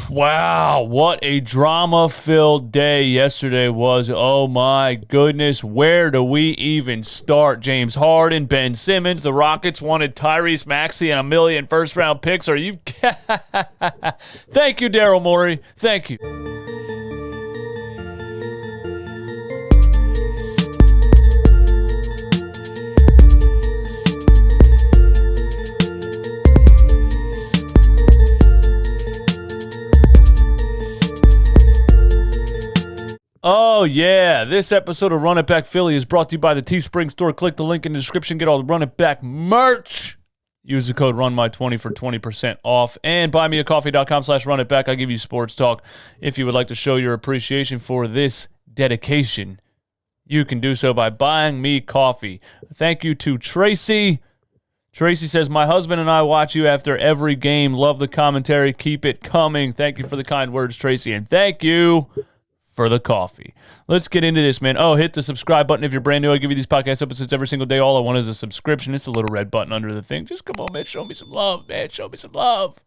Wow, what a drama-filled day yesterday was. Oh, my goodness. Where do we even start? James Harden, Ben Simmons, the Rockets wanted Tyrese Maxey and 1 million first-round picks. Are you... Thank you, Daryl Morey. Thank you. Oh, yeah. This episode of Run It Back Philly is brought to you by the Teespring store. Click the link in the description. Get all the Run It Back merch. Use the code RUNMY20 for 20% off. And buymeacoffee.com/runitback. I give you sports talk. If you would like to show your appreciation for this dedication, you can do so by buying me coffee. Thank you to Tracy. Tracy says, my husband and I watch you after every game. Love the commentary. Keep it coming. Thank you for the kind words, Tracy. And thank you for the coffee. Let's get into this, man. Oh, hit the subscribe button if you're brand new. I give you these podcast episodes every single day. All I want is a subscription. It's the little red button under the thing. Just come on, man. Show me some love, man. Show me some love.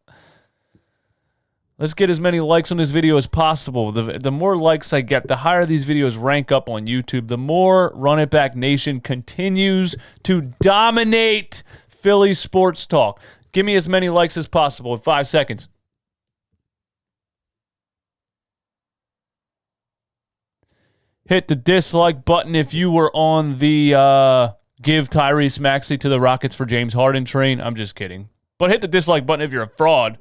Let's get as many likes on this video as possible. The more likes I get, the higher these videos rank up on YouTube. The more Run It Back Nation continues to dominate Philly sports talk. Give me as many likes as possible in 5 seconds. Hit the dislike button if you were on the give Tyrese Maxey to the Rockets for James Harden train. I'm just kidding. But hit the dislike button if you're a fraud.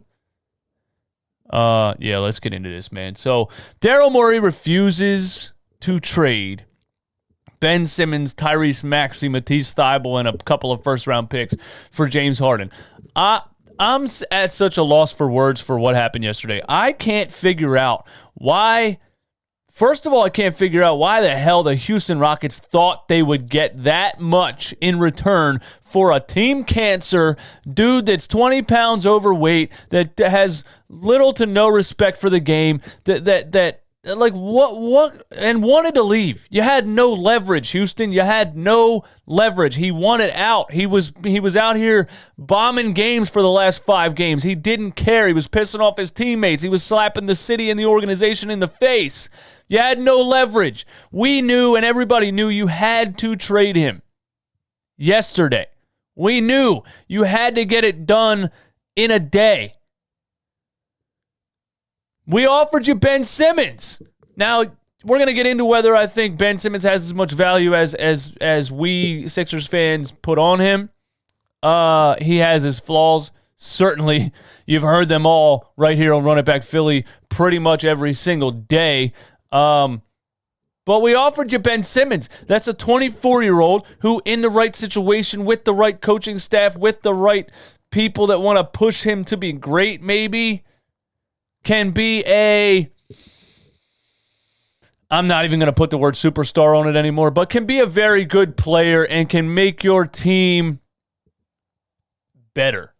Yeah, let's get into this, man. So Daryl Morey refuses to trade Ben Simmons, Tyrese Maxey, Matisse Thybulle, and a couple of first-round picks for James Harden. I'm at such a loss for words for what happened yesterday. I can't figure out why... First of all, I can't figure out why the hell the Houston Rockets thought they would get that much in return for a team cancer dude that's 20 pounds overweight, that has little to no respect for the game, that like what and wanted to leave. You had no leverage, Houston. You had no leverage. He wanted out. He was out here bombing games for the last 5 games. He didn't care. He was pissing off his teammates. He was slapping the city and the organization in the face. You had no leverage. We knew, and everybody knew, you had to trade him yesterday. We knew you had to get it done in a day. We offered you Ben Simmons. Now, we're going to get into whether I think Ben Simmons has as much value as we Sixers fans put on him. He has his flaws. Certainly, you've heard them all right here on Run It Back Philly pretty much every single day. But we offered you Ben Simmons. That's a 24-year-old who, in the right situation, with the right coaching staff, with the right people that want to push him to be great, maybe, can be I'm not even going to put the word superstar on it anymore, but can be a very good player and can make your team better.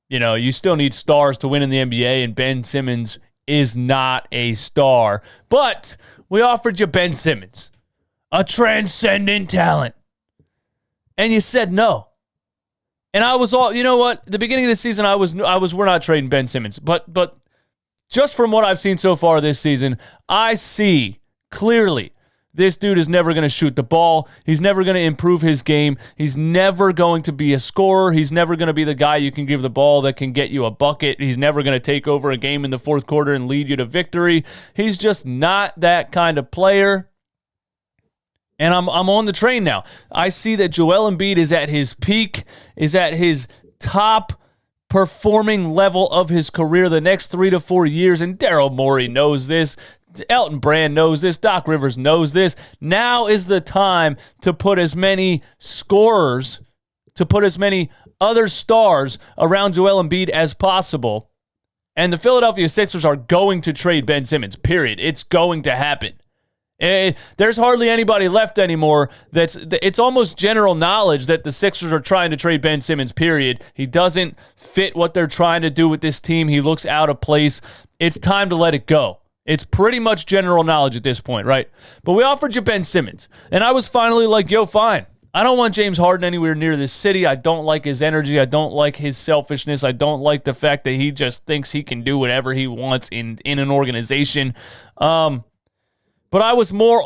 You know, you still need stars to win in the NBA, and Ben Simmons is not a star. But we offered you Ben Simmons, a transcendent talent. And you said no. And I was all, you know what? The beginning of the season, we're not trading Ben Simmons. But just from what I've seen so far this season, I see clearly this dude is never going to shoot the ball. He's never going to improve his game. He's never going to be a scorer. He's never going to be the guy you can give the ball that can get you a bucket. He's never going to take over a game in the fourth quarter and lead you to victory. He's just not that kind of player. And I'm on the train now. I see that Joel Embiid is at his peak, is at his top performing level of his career the next 3 to 4 years, and Daryl Morey knows this. Elton Brand knows this. Doc Rivers knows this. Now is the time to put as many scorers, to put as many other stars around Joel Embiid as possible. And the Philadelphia Sixers are going to trade Ben Simmons, period. It's going to happen. There's hardly anybody left anymore. It's almost general knowledge that the Sixers are trying to trade Ben Simmons, period. He doesn't fit what they're trying to do with this team. He looks out of place. It's time to let it go. It's pretty much general knowledge at this point, right? But we offered you Ben Simmons, and I was finally like, yo, fine. I don't want James Harden anywhere near this city. I don't like his energy. I don't like his selfishness. I don't like the fact that he just thinks he can do whatever he wants in an organization. But I was more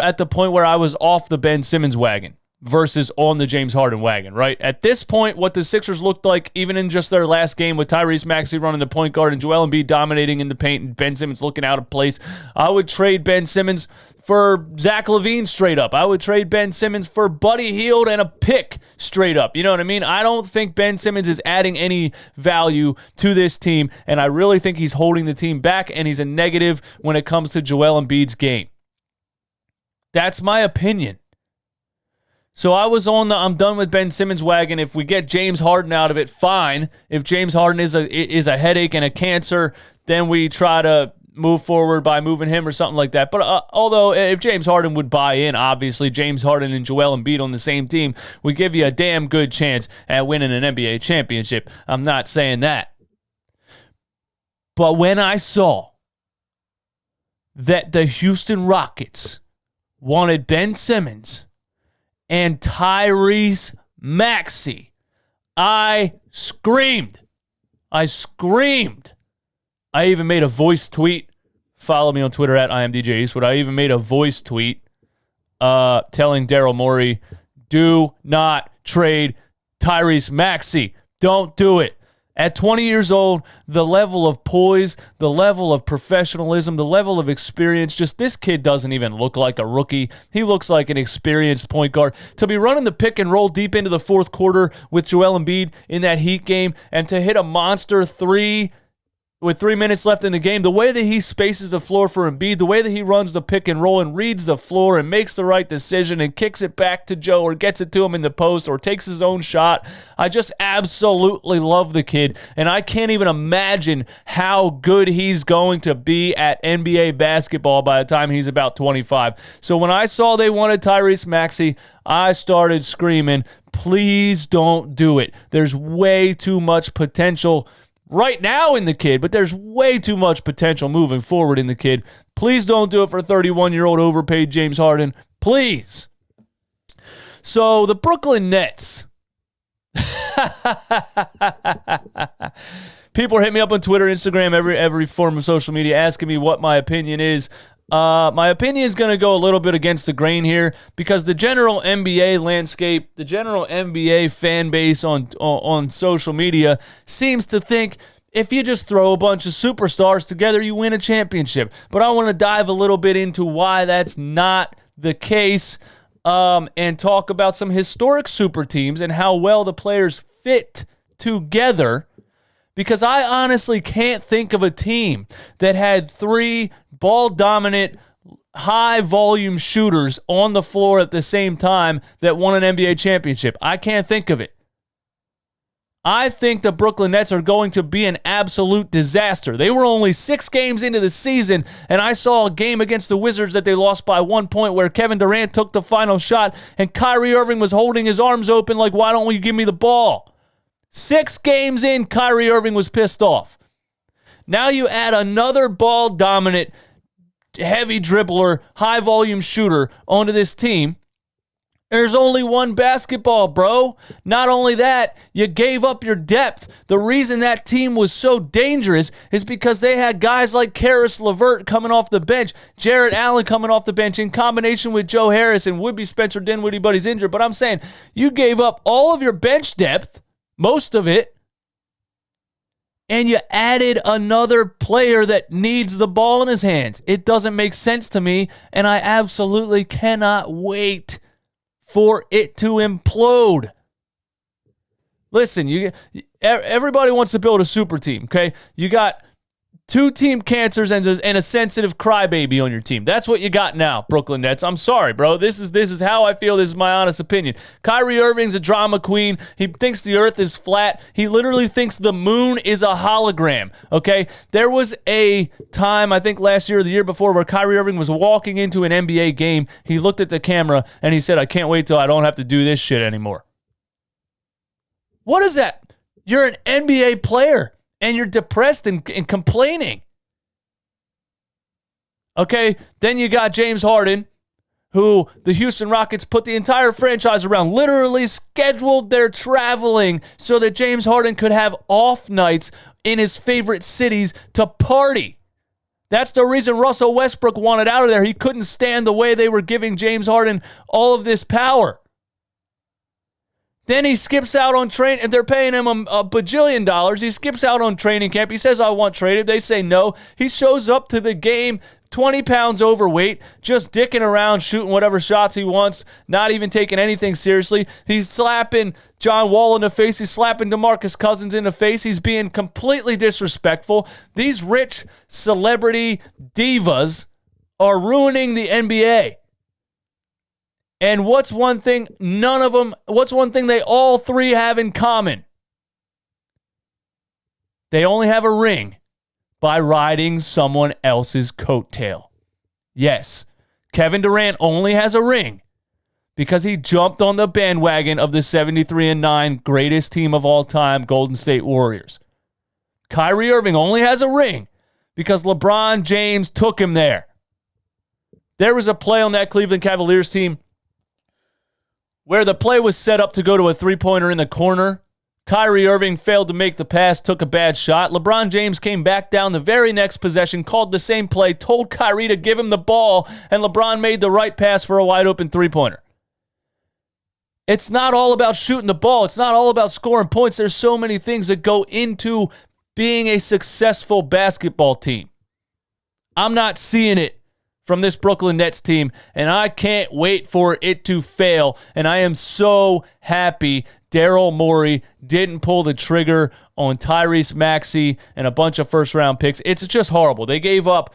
at the point where I was off the Ben Simmons wagon versus on the James Harden wagon, right? At this point, what the Sixers looked like, even in just their last game with Tyrese Maxey running the point guard and Joel Embiid dominating in the paint and Ben Simmons looking out of place, I would trade Ben Simmons for Zach LaVine straight up. I would trade Ben Simmons for Buddy Hield and a pick straight up. You know what I mean? I don't think Ben Simmons is adding any value to this team, and I really think he's holding the team back, and he's a negative when it comes to Joel Embiid's game. That's my opinion. So I was on the I'm done with Ben Simmons wagon. If we get James Harden out of it, fine. If James Harden is a headache and a cancer, then we try to move forward by moving him or something like that. But although if James Harden would buy in, obviously James Harden and Joel Embiid on the same team would give you a damn good chance at winning an NBA championship. I'm not saying that. But when I saw that the Houston Rockets wanted Ben Simmons and Tyrese Maxey, I screamed. I even made a voice tweet. Follow me on Twitter at IamDJ Eastwood. I even made a voice tweet telling Daryl Morey, do not trade Tyrese Maxey. Don't do it. At 20 years old, the level of poise, the level of professionalism, the level of experience, just this kid doesn't even look like a rookie. He looks like an experienced point guard. To be running the pick and roll deep into the fourth quarter with Joel Embiid in that Heat game and to hit a monster three with 3 minutes left in the game, the way that he spaces the floor for Embiid, the way that he runs the pick and roll and reads the floor and makes the right decision and kicks it back to Joe or gets it to him in the post or takes his own shot, I just absolutely love the kid, and I can't even imagine how good he's going to be at NBA basketball by the time he's about 25. So when I saw they wanted Tyrese Maxey, I started screaming, please don't do it. There's way too much potential right now in the kid, but there's way too much potential moving forward in the kid. Please don't do it for 31-year-old overpaid James Harden. Please. So the Brooklyn Nets. People are hitting me up on Twitter, Instagram, every form of social media, asking me what my opinion is. My opinion is going to go a little bit against the grain here because the general NBA landscape, the general NBA fan base on social media seems to think if you just throw a bunch of superstars together, you win a championship. But I want to dive a little bit into why that's not the case and talk about some historic super teams and how well the players fit together. Because I honestly can't think of a team that had three ball-dominant, high-volume shooters on the floor at the same time that won an NBA championship. I can't think of it. I think the Brooklyn Nets are going to be an absolute disaster. They were only 6 games into the season, and I saw a game against the Wizards that they lost by 1 point where Kevin Durant took the final shot, and Kyrie Irving was holding his arms open like, why don't you give me the ball? 6 games in, Kyrie Irving was pissed off. Now you add another ball-dominant, heavy dribbler, high-volume shooter onto this team. There's only one basketball, bro. Not only that, you gave up your depth. The reason that team was so dangerous is because they had guys like Karis LeVert coming off the bench, Jarrett Allen coming off the bench in combination with Joe Harris and would-be Spencer Dinwiddie, but he's injured. But I'm saying you gave up all of your bench depth, most of it, and you added another player that needs the ball in his hands. It doesn't make sense to me, and I absolutely cannot wait for it to implode. Listen, everybody wants to build a super team, okay? You got 2 team cancers and a sensitive crybaby on your team. That's what you got now, Brooklyn Nets. I'm sorry, bro. This is how I feel. This is my honest opinion. Kyrie Irving's a drama queen. He thinks the earth is flat. He literally thinks the moon is a hologram, okay? There was a time, I think last year or the year before, where Kyrie Irving was walking into an NBA game. He looked at the camera and he said, I can't wait till I don't have to do this shit anymore. What is that? You're an NBA player. And you're depressed and complaining. Okay, then you got James Harden, who the Houston Rockets put the entire franchise around, literally scheduled their traveling so that James Harden could have off nights in his favorite cities to party. That's the reason Russell Westbrook wanted out of there. He couldn't stand the way they were giving James Harden all of this power. Then he skips out on training. If they're paying him a bajillion dollars, he skips out on training camp. He says, I want traded. They say no. He shows up to the game 20 pounds overweight, just dicking around, shooting whatever shots he wants, not even taking anything seriously. He's slapping John Wall in the face. He's slapping DeMarcus Cousins in the face. He's being completely disrespectful. These rich celebrity divas are ruining the NBA. And what's one thing they all three have in common? They only have a ring by riding someone else's coattail. Yes, Kevin Durant only has a ring because he jumped on the bandwagon of the 73-9 greatest team of all time, Golden State Warriors. Kyrie Irving only has a ring because LeBron James took him there. There was a play on that Cleveland Cavaliers team where the play was set up to go to a three-pointer in the corner. Kyrie Irving failed to make the pass, took a bad shot. LeBron James came back down the very next possession, called the same play, told Kyrie to give him the ball, and LeBron made the right pass for a wide-open three-pointer. It's not all about shooting the ball. It's not all about scoring points. There's so many things that go into being a successful basketball team. I'm not seeing it from this Brooklyn Nets team, and I can't wait for it to fail. And I am so happy Daryl Morey didn't pull the trigger on Tyrese Maxey and a bunch of first-round picks. It's just horrible. They gave up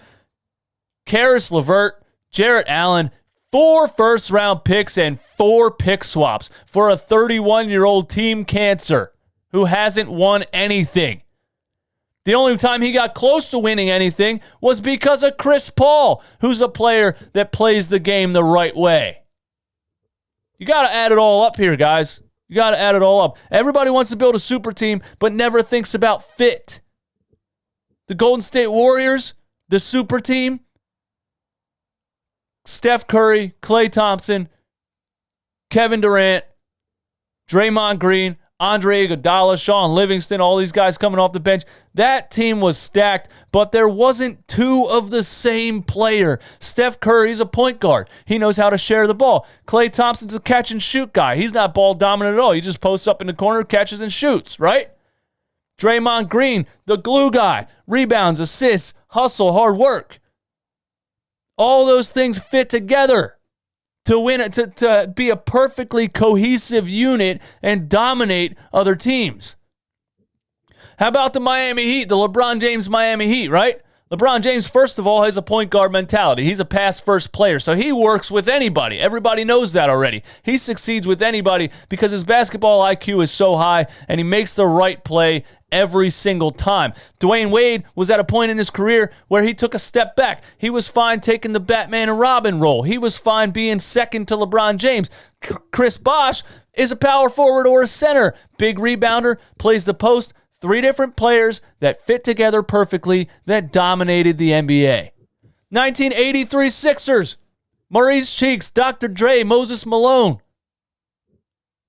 Karis LeVert, Jarrett Allen, 4 first-round picks and 4 pick swaps for a 31-year-old team cancer who hasn't won anything. The only time he got close to winning anything was because of Chris Paul, who's a player that plays the game the right way. You got to add it all up here, guys. You got to add it all up. Everybody wants to build a super team, but never thinks about fit. The Golden State Warriors, the super team, Steph Curry, Klay Thompson, Kevin Durant, Draymond Green, Andre Iguodala, Sean Livingston, all these guys coming off the bench. That team was stacked, but there wasn't 2 of the same player. Steph Curry's a point guard. He knows how to share the ball. Klay Thompson's a catch and shoot guy. He's not ball dominant at all. He just posts up in the corner, catches and shoots, right? Draymond Green, the glue guy. Rebounds, assists, hustle, hard work. All those things fit together to win it, to be a perfectly cohesive unit and dominate other teams. How about the Miami Heat, the LeBron James Miami Heat, right? LeBron James, first of all, has a point guard mentality. He's a pass-first player, so he works with anybody. Everybody knows that already. He succeeds with anybody because his basketball IQ is so high, and he makes the right play every single time. Dwayne Wade was at a point in his career where he took a step back. He was fine taking the Batman and Robin role. He was fine being second to LeBron James. Chris Bosh is a power forward or a center. Big rebounder, plays the post. 3 different players that fit together perfectly that dominated the NBA. 1983 Sixers, Maurice Cheeks, Dr. Dre, Moses Malone.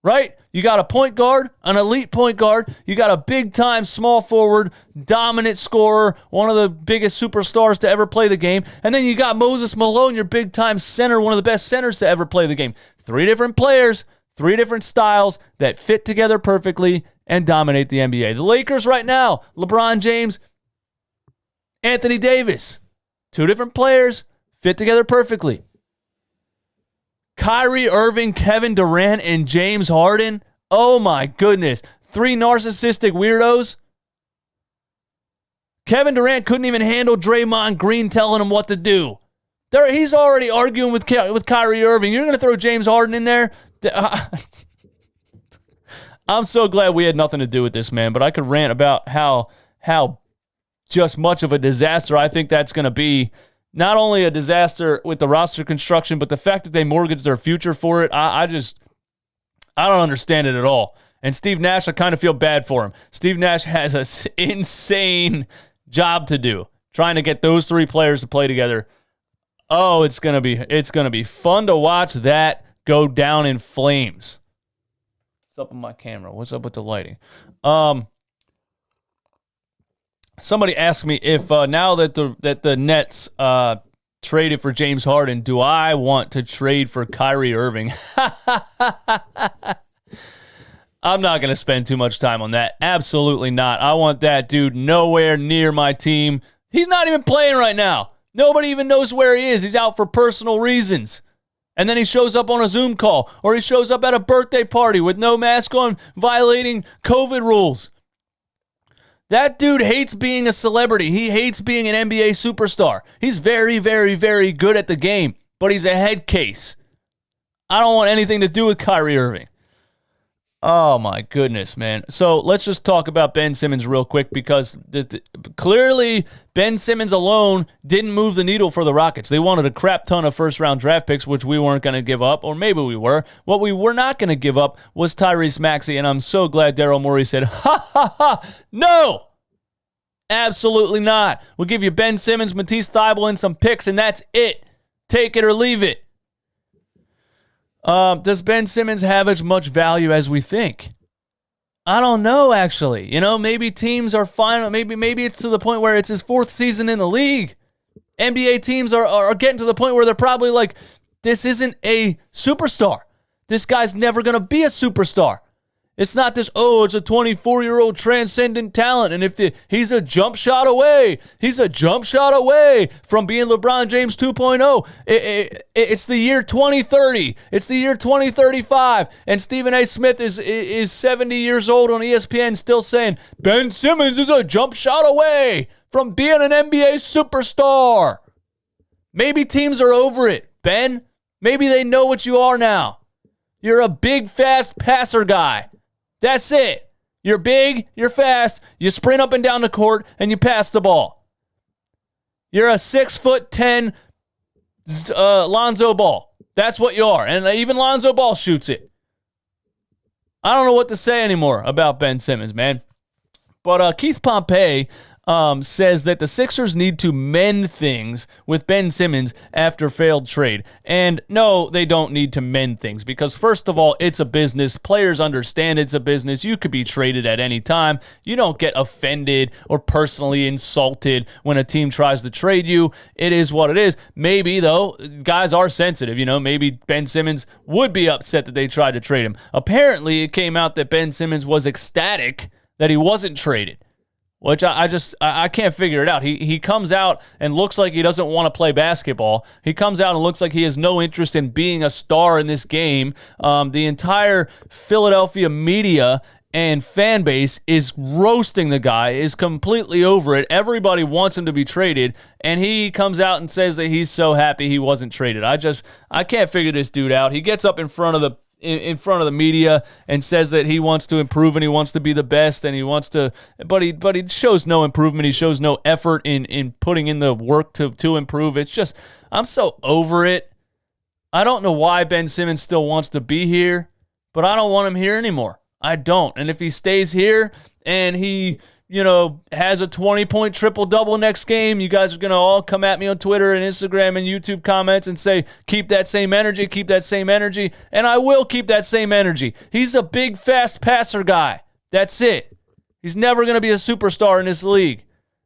Right? You got a point guard, an elite point guard. You got a big-time small forward, dominant scorer, one of the biggest superstars to ever play the game. And then you got Moses Malone, your big-time center, one of the best centers to ever play the game. 3 different players, 3 different styles that fit together perfectly and dominate the NBA. The Lakers right now, LeBron James, Anthony Davis. 2 different players, fit together perfectly. Kyrie Irving, Kevin Durant, and James Harden. Oh my goodness. 3 narcissistic weirdos. Kevin Durant couldn't even handle Draymond Green telling him what to do. He's already arguing with Kyrie Irving. You're going to throw James Harden in there? I'm so glad we had nothing to do with this, man, but I could rant about how just much of a disaster I think that's going to be. Not only a disaster with the roster construction, but the fact that they mortgaged their future for it, I don't understand it at all. And Steve Nash, I kind of feel bad for him. Steve Nash has an insane job to do, trying to get those 3 players to play together. Oh, it's gonna be fun to watch that go down in flames. What's up with my camera? What's up with the lighting? Somebody asked me if now that the Nets traded for James Harden, do I want to trade for Kyrie Irving? I'm not going to spend too much time on that. Absolutely not. I want that dude nowhere near my team. He's not even playing right now. Nobody even knows where he is. He's out for personal reasons. And then he shows up on a Zoom call, or he shows up at a birthday party with no mask on, violating COVID rules. That dude hates being a celebrity. He hates being an NBA superstar. He's very, very, very good at the game, but he's a head case. I don't want anything to do with Kyrie Irving. Oh, my goodness, man. So let's just talk about Ben Simmons real quick, because clearly Ben Simmons alone didn't move the needle for the Rockets. They wanted a crap ton of first-round draft picks, which we weren't going to give up, or maybe we were. What we were not going to give up was Tyrese Maxey, and I'm so glad Daryl Morey said, no! Absolutely not. We'll give you Ben Simmons, Matisse Thybulle, and some picks, and that's it. Take it or leave it. Does Ben Simmons have as much value as we think? I don't know, actually. Maybe teams are fine. Maybe it's to the point where it's his fourth season in the league. NBA teams are getting to the point where they're probably like, this isn't a superstar. This guy's never going to be a superstar. It's not this, it's a 24-year-old transcendent talent, and he's a jump shot away. He's a jump shot away from being LeBron James 2.0. It's the year 2030. It's the year 2035, and Stephen A. Smith is 70 years old on ESPN still saying, Ben Simmons is a jump shot away from being an NBA superstar. Maybe teams are over it, Ben. Maybe they know what you are now. You're a big, fast passer guy. That's it. You're big, you're fast, you sprint up and down the court, and you pass the ball. You're a 6'10" Lonzo Ball. That's what you are. And even Lonzo Ball shoots it. I don't know what to say anymore about Ben Simmons, man. But Keith Pompey says that the Sixers need to mend things with Ben Simmons after failed trade. And no, they don't need to mend things, because first of all, it's a business. Players understand it's a business. You could be traded at any time. You don't get offended or personally insulted when a team tries to trade you. It is what it is. Maybe, though, guys are sensitive. Maybe Ben Simmons would be upset that they tried to trade him. Apparently, it came out that Ben Simmons was ecstatic that he wasn't traded, which I can't figure it out. He comes out and looks like he doesn't want to play basketball. He comes out and looks like he has no interest in being a star in this game. The entire Philadelphia media and fan base is roasting the guy, is completely over it. Everybody wants him to be traded, and he comes out and says that he's so happy he wasn't traded. I can't figure this dude out. He gets up in front of the media and says that he wants to improve and he wants to be the best and he wants to, but he shows no improvement. He shows no effort in putting in the work to improve. It's just, I'm so over it. I don't know why Ben Simmons still wants to be here, but I don't want him here anymore. I don't. And if he stays here and he, has a 20-point triple-double next game, you guys are going to all come at me on Twitter and Instagram and YouTube comments and say, keep that same energy, keep that same energy. And I will keep that same energy. He's a big, fast passer guy. That's it. He's never going to be a superstar in this league.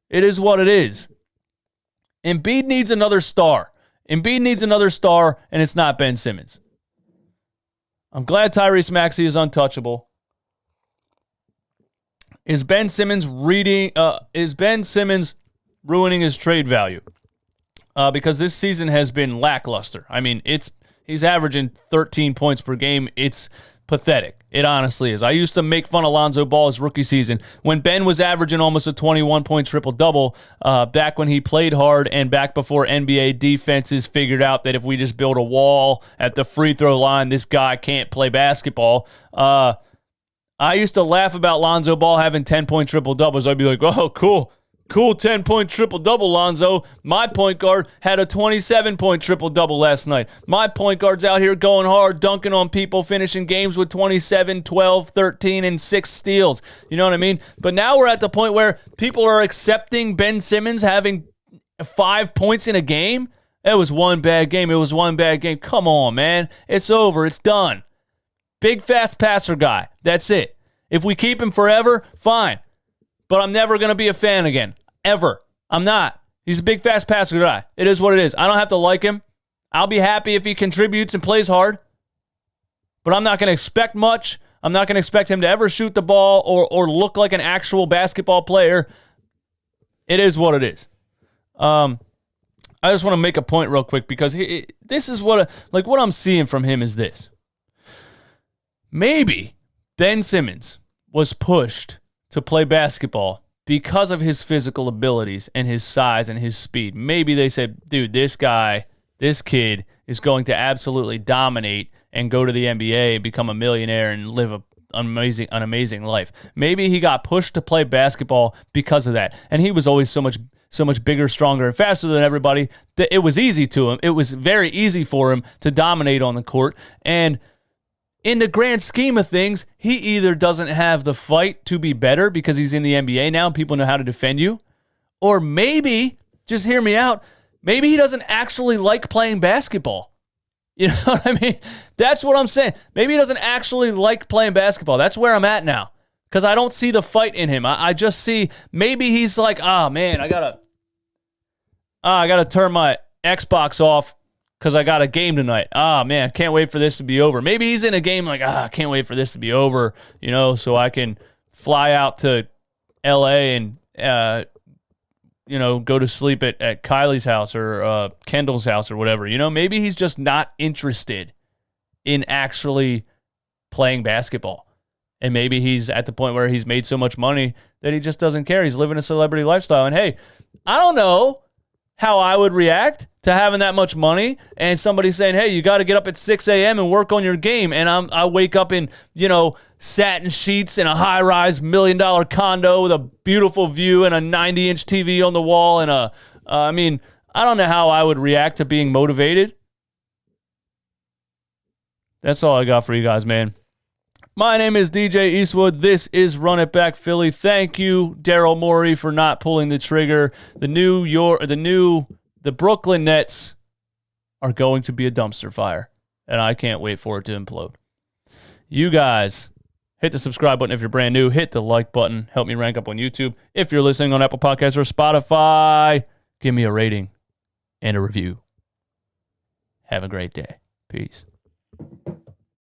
It is what it is. Embiid needs another star. Embiid needs another star, and it's not Ben Simmons. I'm glad Tyrese Maxey is untouchable. Is Ben Simmons ruining his trade value? Because this season has been lackluster. I mean, he's averaging 13 points per game. It's pathetic. It honestly is. I used to make fun of Lonzo Ball his rookie season when Ben was averaging almost a 21-point triple-double back when he played hard and back before NBA defenses figured out that if we just build a wall at the free throw line, this guy can't play basketball. I used to laugh about Lonzo Ball having 10-point triple-doubles. I'd be like, oh, cool 10-point triple-double, Lonzo. My point guard had a 27-point triple-double last night. My point guard's out here going hard, dunking on people, finishing games with 27, 12, 13, and 6 steals. You know what I mean? But now we're at the point where people are accepting Ben Simmons having 5 points in a game. It was one bad game. It was one bad game. Come on, man. It's over. It's done. Big, fast passer guy. That's it. If we keep him forever, fine. But I'm never going to be a fan again. Ever. I'm not. He's a big, fast passer guy. It is what it is. I don't have to like him. I'll be happy if he contributes and plays hard. But I'm not going to expect much. I'm not going to expect him to ever shoot the ball or look like an actual basketball player. It is what it is. I just want to make a point real quick because this is what I'm seeing from him is this. Maybe Ben Simmons was pushed to play basketball because of his physical abilities and his size and his speed. Maybe they said, dude, this kid is going to absolutely dominate and go to the NBA, become a millionaire, and live an amazing life. Maybe he got pushed to play basketball because of that. And he was always so much bigger, stronger, and faster than everybody that it was easy to him. It was very easy for him to dominate on the court. And in the grand scheme of things, he either doesn't have the fight to be better because he's in the NBA now and people know how to defend you, or maybe, just hear me out, maybe he doesn't actually like playing basketball. You know what I mean? That's what I'm saying. Maybe he doesn't actually like playing basketball. That's where I'm at now because I don't see the fight in him. I just see maybe he's like, man, I gotta turn my Xbox off because I got a game tonight. Man, can't wait for this to be over. Maybe he's in a game like, I can't wait for this to be over, so I can fly out to LA and, go to sleep at Kylie's house or Kendall's house or whatever. Maybe he's just not interested in actually playing basketball. And maybe he's at the point where he's made so much money that he just doesn't care. He's living a celebrity lifestyle. And hey, I don't know how I would react to having that much money and somebody saying, hey, you got to get up at 6 a.m. and work on your game. And I wake up in, satin sheets in a high-rise $1 million condo with a beautiful view and a 90-inch TV on the wall. And I don't know how I would react to being motivated. That's all I got for you guys, man. My name is DJ Eastwood. This is Run It Back Philly. Thank you, Daryl Morey, for not pulling the trigger. The Brooklyn Nets are going to be a dumpster fire, and I can't wait for it to implode. You guys, hit the subscribe button if you're brand new. Hit the like button. Help me rank up on YouTube. If you're listening on Apple Podcasts or Spotify, give me a rating and a review. Have a great day. Peace.